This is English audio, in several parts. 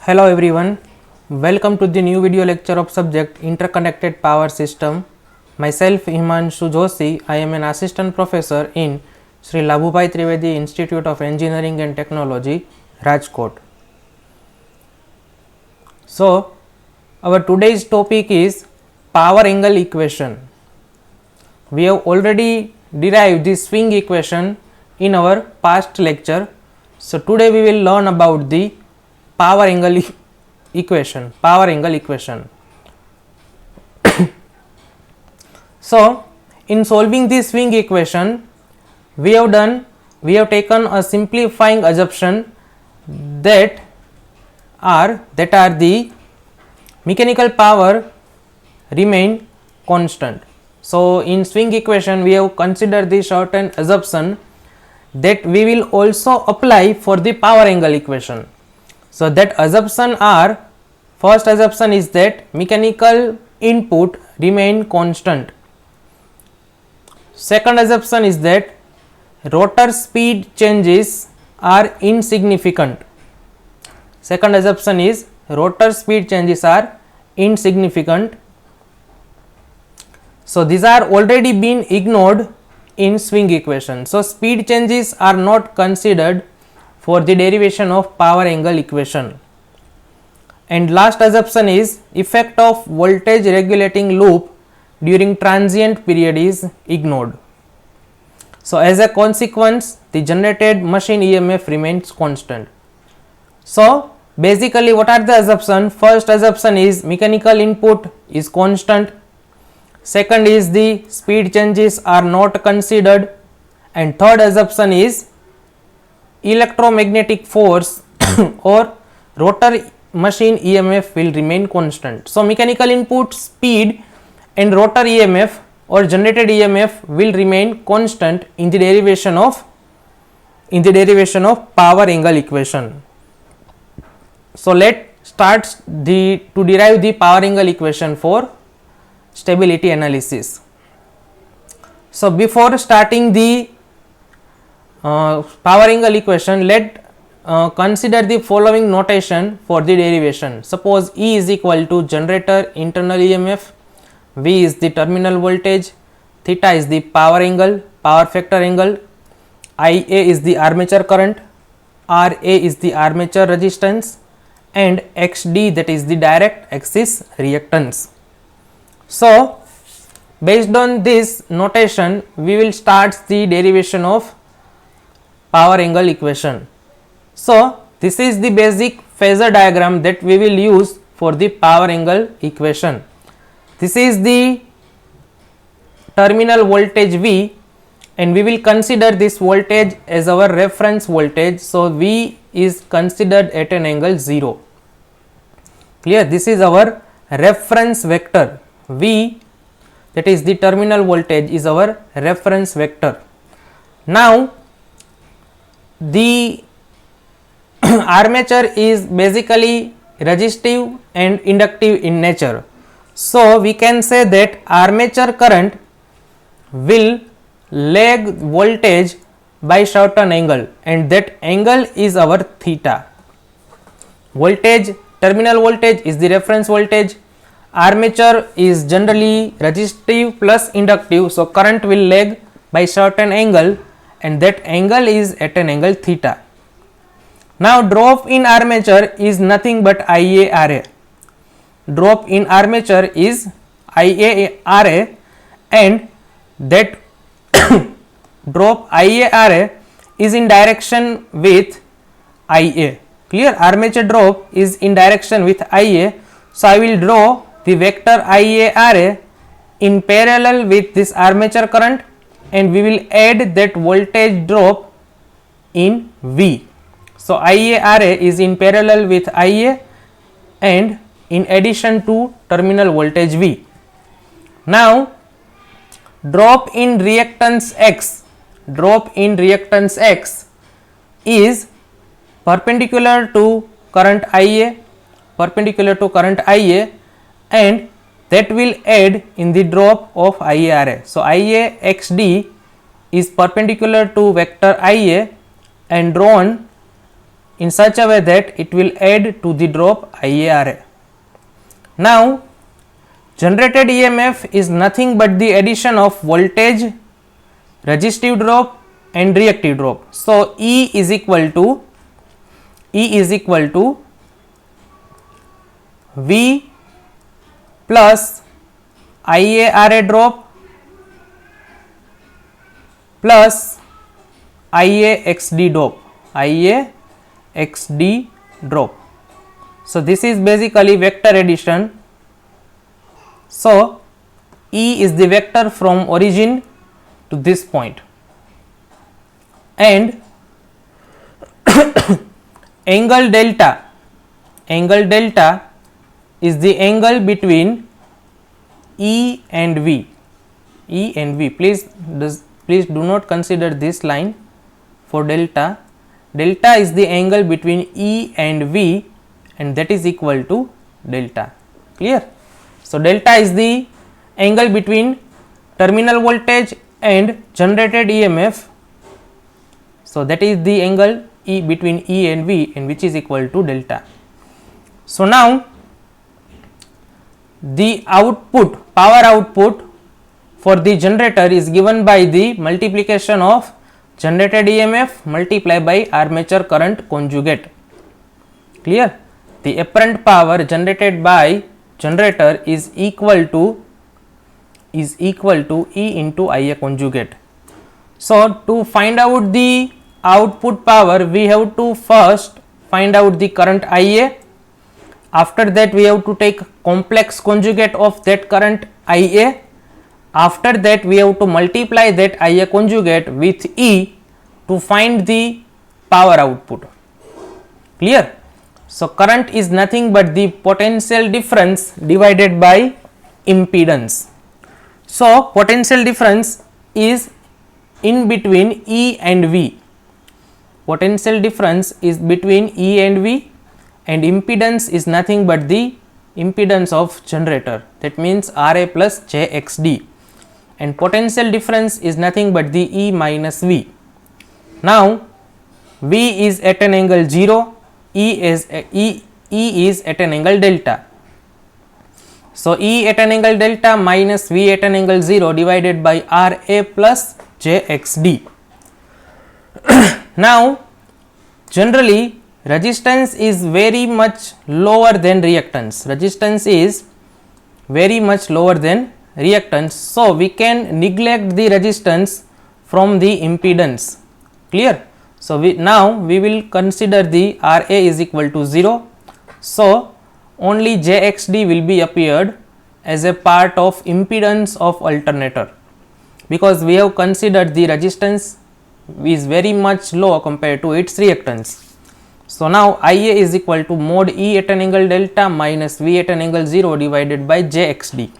Hello everyone, welcome to the new video lecture of subject Interconnected Power System. Myself Himanshu Joshi, I am an assistant professor in Sri Labhubhai Trivedi Institute of Engineering and Technology, Rajkot. So, our today's topic is power angle equation. We have already derived the swing equation in our past lecture. So, today we will learn about the power angle equation. So, in solving this swing equation, we have taken a simplifying assumption that are the mechanical power remain constant. So, in swing equation we have considered the certain assumption that we will also apply for the power angle equation. So, that assumption are, first assumption is that mechanical input remain constant. Second assumption is that rotor speed changes are insignificant. Second assumption is rotor speed changes are insignificant. So, these are already been ignored in swing equation. So, speed changes are not considered for the derivation of power angle equation. And last assumption is effect of voltage regulating loop during transient period is ignored. So, as a consequence, the generated machine EMF remains constant. So, basically what are the assumptions? First assumption is mechanical input is constant. Second is the speed changes are not considered. And third assumption is electromagnetic force or rotor machine EMF will remain constant. So, mechanical input, speed and rotor EMF or generated EMF will remain constant in the derivation of power angle equation. So, let start to derive the power angle equation for stability analysis. So, before starting the power angle equation, let consider the following notation for the derivation. Suppose E is equal to generator internal EMF, V is the terminal voltage, theta is the power angle, power factor angle, IA is the armature current, RA is the armature resistance and XD, that is the direct axis reactance. So, based on this notation, we will start the derivation of power angle equation. So, this is the basic phasor diagram that we will use for the power angle equation. This is the terminal voltage V and we will consider this voltage as our reference voltage. So, V is considered at an angle 0. Clear? This is our reference vector. V, that is the terminal voltage, is our reference vector. Now, the armature is basically resistive and inductive in nature. So, we can say that armature current will lag voltage by certain angle and that angle is our theta. Voltage, terminal voltage is the reference voltage, armature is generally resistive plus inductive. So, current will lag by certain angle and that angle is at an angle theta. Now, drop in armature is nothing but IaRa. Drop in armature is IaRa and that drop IaRa is in direction with Ia. Clear? Armature drop is in direction with Ia. So, I will draw the vector IaRa in parallel with this armature current and we will add that voltage drop in V. So, IaRa is in parallel with Ia and in addition to terminal voltage V. Now, drop in reactance X is perpendicular to current Ia, and that will add in the drop of IaRa. So, Ia XD is perpendicular to vector Ia and drawn in such a way that it will add to the drop IaRa. Now, generated EMF is nothing but the addition of voltage, resistive drop and reactive drop. So, E is equal to V plus IaRa drop plus IaXD drop. So, this is basically vector addition. So, E is the vector from origin to this point, and angle delta is the angle between E and V. Please do not consider this line for delta. Delta is the angle between E and V, and that is equal to delta. Clear? So, delta is the angle between terminal voltage and generated EMF. So, that is the angle between E and V, and which is equal to delta. So, now the power output for the generator is given by the multiplication of generated EMF multiplied by armature current conjugate. Clear? The apparent power generated by generator is equal to E into Ia conjugate. So, to find out the output power, we have to first find out the current Ia. After that, we have to take complex conjugate of that current Ia. After that, we have to multiply that Ia conjugate with E to find the power output. Clear? So, current is nothing but the potential difference divided by impedance. So, potential difference is in between E and V. Potential difference is between E and V, and impedance is nothing but the impedance of generator, that means Ra plus jXd, and potential difference is nothing but the E minus V. Now, V is at an angle 0, E is at an angle delta. So, E at an angle delta minus V at an angle 0 divided by Ra plus jXd. Now, generally resistance is very much lower than reactance. So, we can neglect the resistance from the impedance. Clear? So, we will consider the Ra is equal to 0. So, only jXd will be appeared as a part of impedance of alternator, because we have considered the resistance is very much low compared to its reactance. So, now Ia is equal to mod E at an angle delta minus V at an angle 0 divided by jXd.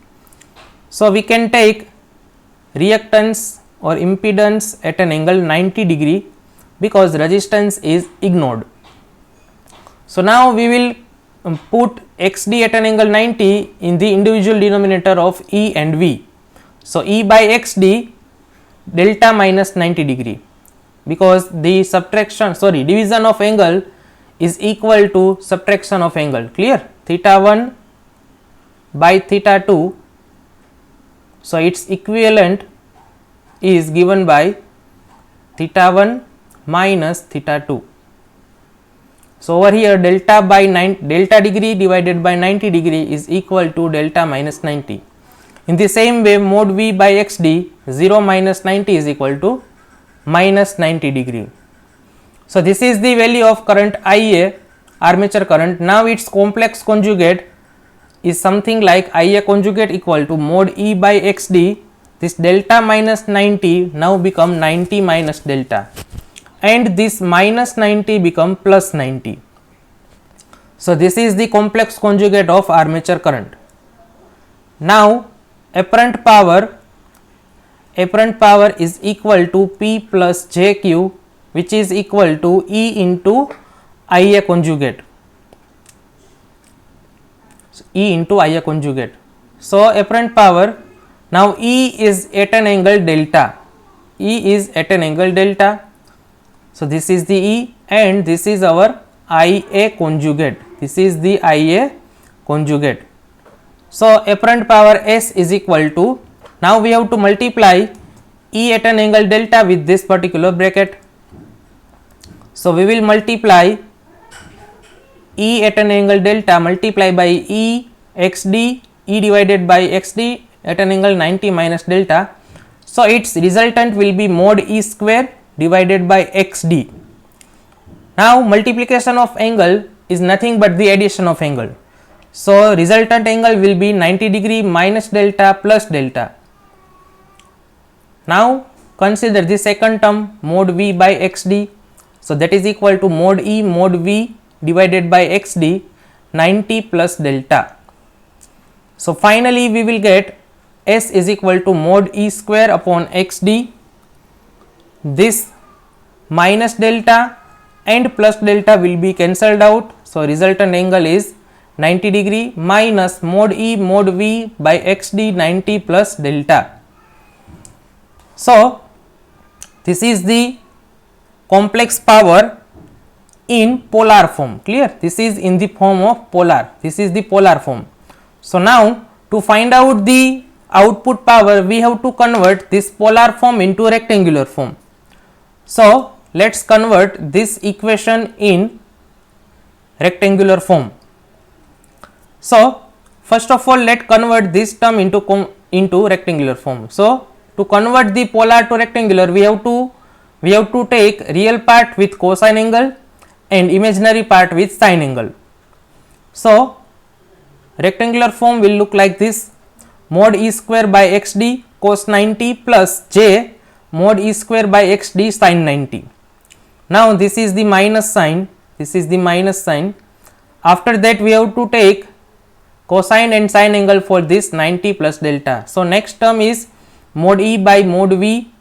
So, we can take reactance or impedance at an angle 90 degree, because resistance is ignored. So, now we will put XD at an angle 90 in the individual denominator of E and V. So, E by XD delta minus 90 degree, because the division of angle is equal to subtraction of angle. Clear? Theta 1 by theta 2. So, its equivalent is given by theta 1 minus theta 2. So, over here delta degree divided by 90 degree is equal to delta minus 90. In the same way, mod V by XD 0 minus 90 is equal to minus 90 degree. So, this is the value of current Ia, armature current. Now, its complex conjugate is something like Ia conjugate equal to mod E by XD. This delta minus 90 now become 90 minus delta, and this minus 90 become plus 90. So, this is the complex conjugate of armature current. Now, apparent power is equal to P plus jQ, which is equal to E into Ia conjugate. So, apparent power, now E is at an angle delta. So, this is the E and this is our Ia conjugate. This is the Ia conjugate. So apparent power S is equal to, now we have to multiply E at an angle delta with this particular bracket. So we will multiply E at an angle delta multiply by E xd, E divided by xd at an angle 90 minus delta. So its resultant will be mod E square divided by xd. Now multiplication of angle is nothing but the addition of angle. So resultant angle will be 90 degree minus delta plus delta. Now consider the second term mod V by xd. So that is equal to mod E mod V divided by xd 90 plus delta. So finally we will get S is equal to mod E square upon xd, this minus delta and plus delta will be cancelled out. So resultant angle is 90 degree minus mod E mod V by xd 90 plus delta. So this is the complex power in polar form. Clear? This is in the form of polar. This is the polar form. So now to find out the output power, we have to convert this polar form into rectangular form. So let's convert this equation in rectangular form. So first of all, let's convert this term into rectangular form. So to convert the polar to rectangular, we have to take real part with cosine angle and imaginary part with sine angle. So rectangular form will look like this: mod E square by xd cos 90 plus j mod E square by xd sin 90. Now this is the minus sign, this is the minus sign. After that we have to take cosine and sine angle for this 90 plus delta. So next term is mod E by mod V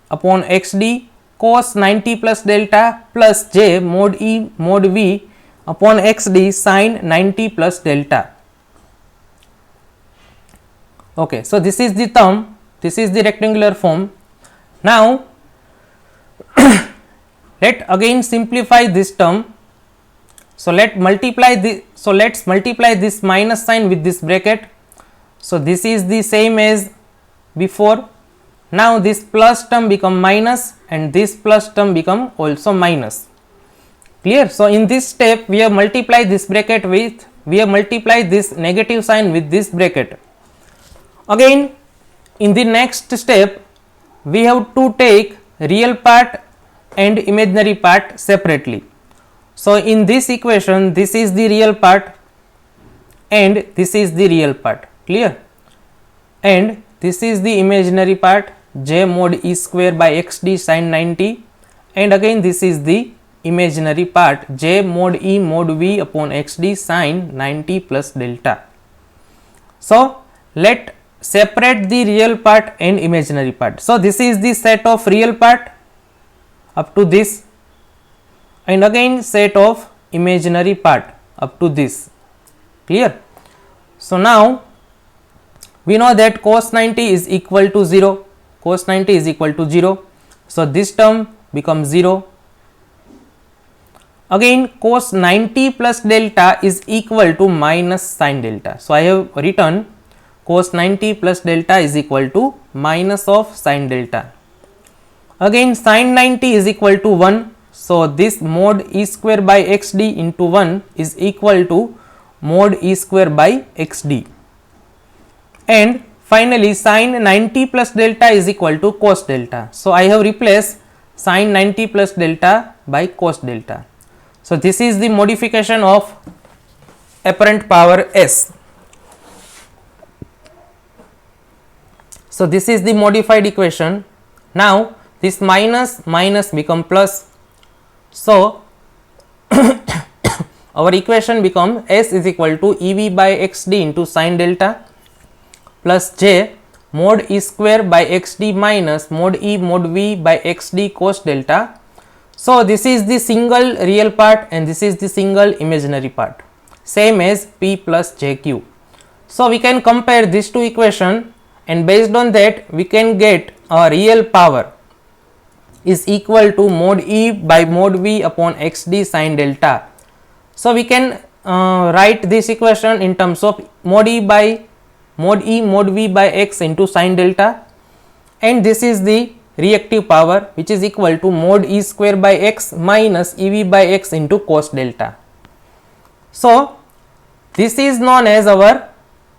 upon xd cos 90 plus delta plus j mod E mod V upon xd sin 90 plus delta. Okay, so this is the term, this is the rectangular form. Now let again simplify this term. So let's multiply this minus sign with this bracket. So this is the same as before. Now this plus term become minus and this plus term become also minus. Clear? So in this step we have multiplied this bracket with, we have multiplied this negative sign with this bracket. Again in the next step we have to take real part and imaginary part separately. So in this equation, this is the real part and this is the real part. Clear? And this is the imaginary part, j mod E square by xd sin 90, and again this is the imaginary part, j mod E mod V upon xd sin 90 plus delta. So let separate the real part and imaginary part. So this is the set of real part up to this, and again set of imaginary part up to this. Clear? So now we know that cos 90 is equal to 0, cos 90 is equal to 0. So this term becomes 0. Again cos 90 plus delta is equal to minus sin delta. So I have written cos 90 plus delta is equal to minus of sin delta. Again sin 90 is equal to 1. So this mod E square by xd into 1 is equal to mod E square by xd. And finally sin 90 plus delta is equal to cos delta. So I have replaced sin 90 plus delta by cos delta. So this is the modification of apparent power S. So this is the modified equation. Now this minus become plus. So our equation become S is equal to EV by xd into sin delta plus j mod E square by xd minus mod E mod V by xd cos delta. So this is the single real part and this is the single imaginary part, same as P plus jq. So we can compare these two equations, and based on that we can get a real power is equal to mod E by mod V upon xd sin delta. So we can write this equation in terms of mod E mod V by x into sin delta, and this is the reactive power, which is equal to mod E square by x minus EV by x into cos delta. So this is known as our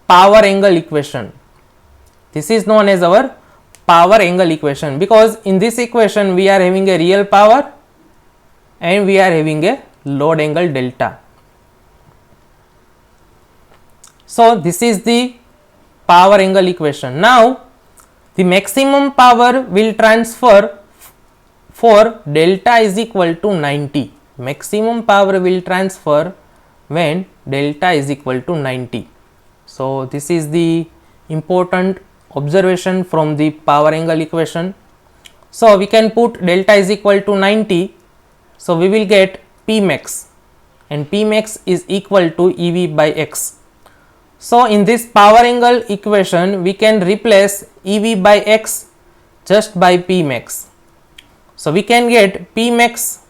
power angle equation. This is known as our power angle equation, because in this equation we are having a real power and we are having a load angle delta. So this is the power angle equation. Now the maximum power will transfer for delta is equal to 90. Maximum power will transfer when delta is equal to 90. So this is the important observation from the power angle equation. So we can put delta is equal to 90. So we will get P max, and P max is equal to EV by x. So in this power angle equation we can replace EV by x just by P max. So we can get P max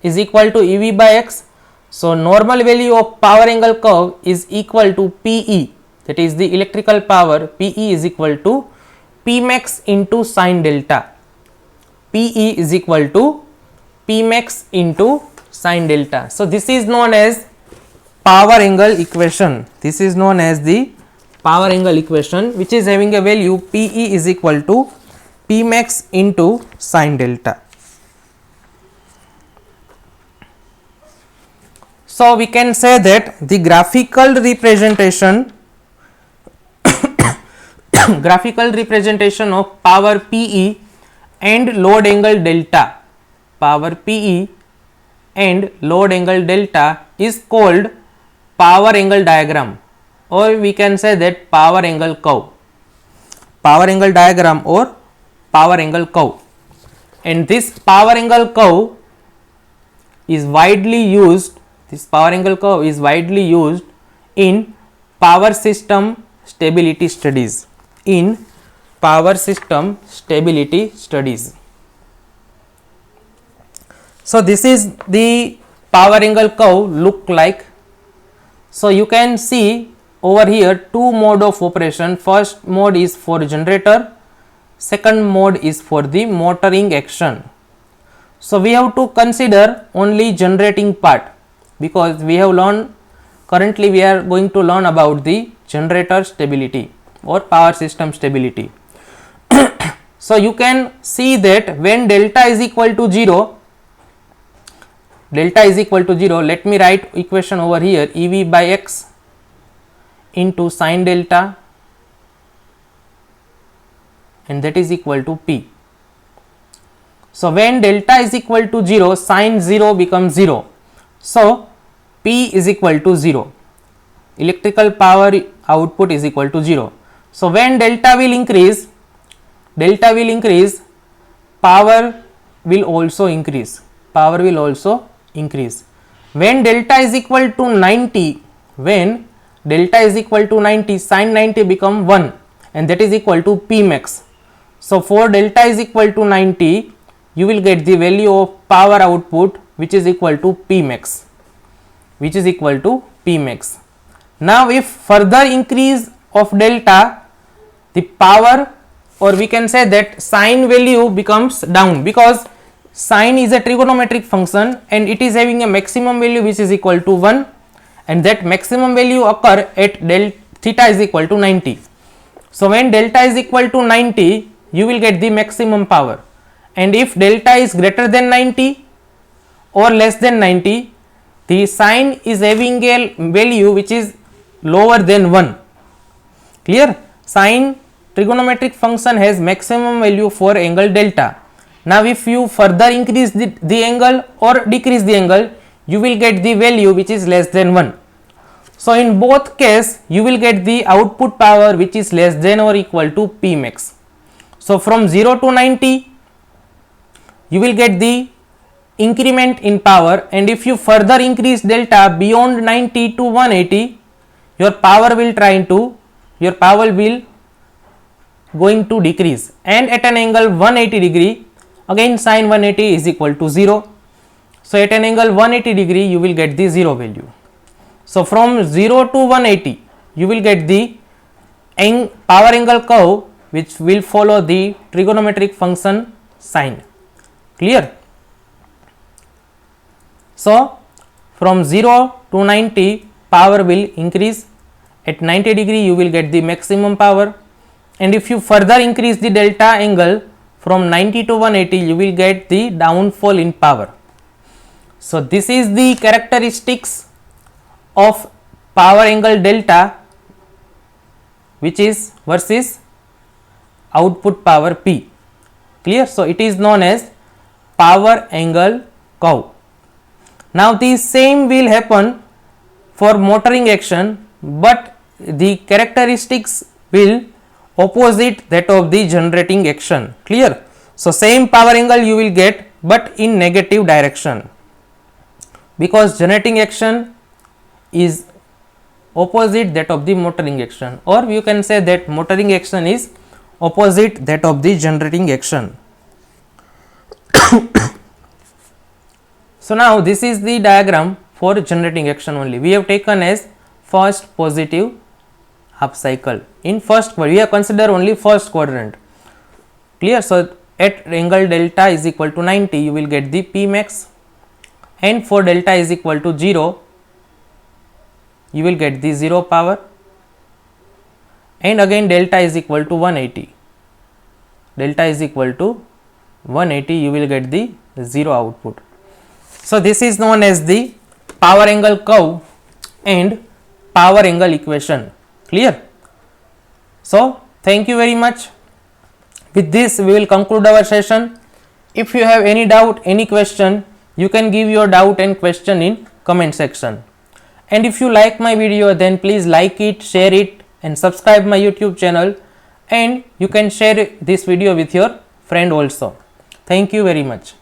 is equal to EV by x. So normal value of power angle curve is equal to PE, that is the electrical power. PE is equal to P max into sin delta. PE is equal to P max into sin delta. So this is known as power angle equation. This is known as the power angle equation, which is having a value PE is equal to P max into sin delta. So we can say that the graphical representation of power PE and load angle delta, power PE and load angle delta is called power angle diagram, or we can say that power angle curve, power angle diagram or power angle curve. And this power angle curve is widely used, in power system stability studies, So this is the power angle curve look like. So you can see over here two mode of operation. First mode is for generator, second mode is for the motoring action. So we have to consider only generating part, because we have learned, currently we are going to learn about the generator stability or power system stability. So you can see that when delta is equal to 0, let me write equation over here, EV by x into sin delta, and that is equal to P. So when delta is equal to 0, sin 0 becomes 0. So P is equal to 0, electrical power output is equal to 0. So when delta will increase, power will also increase, When delta is equal to 90, sin 90 become 1, and that is equal to P max. So for delta is equal to 90, you will get the value of power output, which is equal to P max, Now if further increase of delta, the power, or we can say that sin value becomes down, because sin is a trigonometric function and it is having a maximum value which is equal to 1, and that maximum value occur at del theta is equal to 90. So when delta is equal to 90, you will get the maximum power, and if delta is greater than 90 or less than 90, the sin is having a value which is lower than 1. Clear? Sin trigonometric function has maximum value for angle delta. Now if you further increase the angle or decrease the angle, you will get the value which is less than 1. So in both case you will get the output power which is less than or equal to P max. So from 0 to 90 you will get the increment in power, and if you further increase delta beyond 90 to 180, your power will going to decrease, and at an angle 180 degree, again sin 180 is equal to 0. So at an angle 180 degree you will get the 0 value. So from 0 to 180 you will get the power angle curve which will follow the trigonometric function sine. Clear? So from 0 to 90 power will increase. At 90 degree you will get the maximum power, and if you further increase the delta angle from 90 to 180 you will get the downfall in power. So this is the characteristics of power angle delta, which is versus output power P. Clear? So it is known as power angle curve. Now the same will happen for motoring action, but the characteristics will opposite that of the generating action. Clear? So same power angle you will get, but in negative direction, because generating action is opposite that of the motoring action, or you can say that motoring action is opposite that of the generating action. So now this is the diagram for generating action only. We have taken as first positive half cycle. In first, we have considered only first quadrant. Clear? So at angle delta is equal to 90 you will get the P max, and for delta is equal to 0 you will get the 0 power, and again delta is equal to 180. Delta is equal to 180 you will get the 0 output. So this is known as the power angle curve and power angle equation. Clear? So thank you very much. With this we will conclude our session. If you have any doubt, any question, you can give your doubt and question in comment section. And if you like my video, then please like it, share it and subscribe my YouTube channel, and you can share this video with your friend also. Thank you very much.